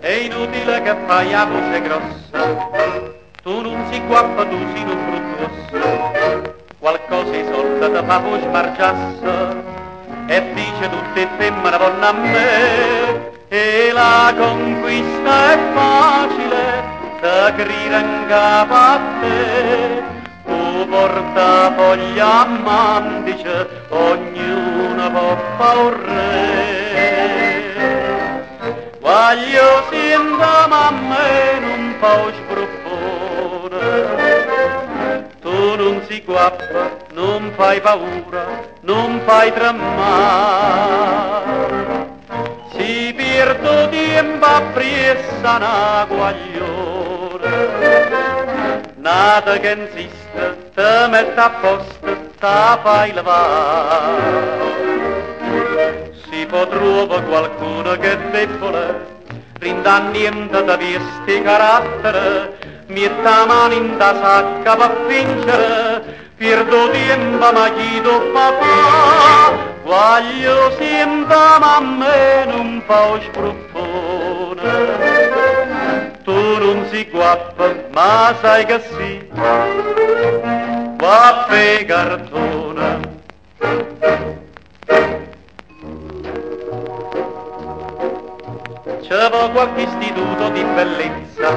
È inutile che fai la voce grossa, tu non si guappa, tu si non bruttossa, qualcosa di solda ti fa voce margiassa, e dice tutte femmine vanno a me, e la conquista è facile, da grida in capo a te, tu portafogli a mandice, ognuno può fare un re. Voglio senta mamma e non fa sbruffone, tu non si guappa, non fai paura, non fai tremare, si perde tempo a pressa una guaglione, nata che insiste, te mette a posto, te fai levare. Si può trovare qualcuno che è debole, rinda niente da vesti carattere, metta mano in da sacca per vincere, perdo tempo ma chi do papà, voglio sempre mamma e non fa spruffone, tu non si guappa ma sai che sì, guappa cartone. C'è qualche istituto di bellezza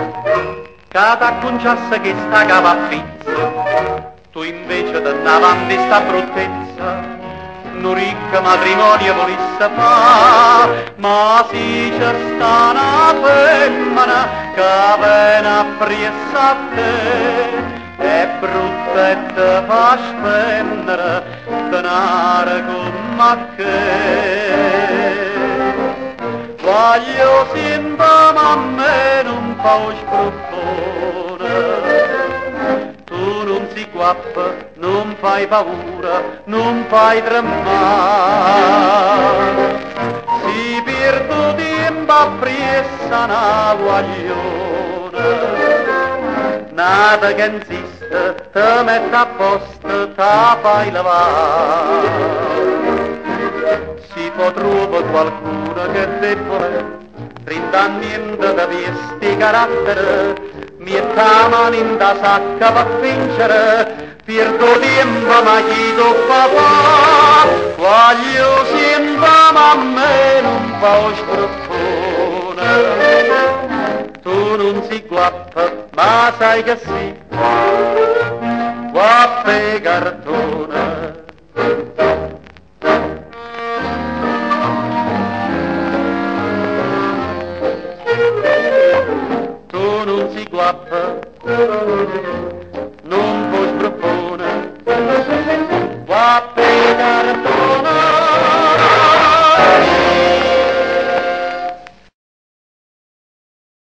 che t'acconciasse che sta cava fizza, tu invece te n'avanti sta bruttezza, non ricca matrimonio volesse fa, ma si c'è sta una femmina che viene appresso a te, è brutta e te fa spendere denaro come che. Voglio sempre mamma e non fa spruffone, tu non si guappa, non fai paura, non fai tremare, si perde tempo appresso una guaglione, nata che insiste, te mette a posto, te fai levare. Si può trovare qualcuno che è debole, rinda niente da vesti carattere, metta mano in da sacca per vincere, perdo tempo ma chi do papà, voglio sempre mamma e non fa spruffone, tu non si guappa ma sai che sì, guappa cartone. Tu non si guappa, non puoi spruffone, guappa cartone.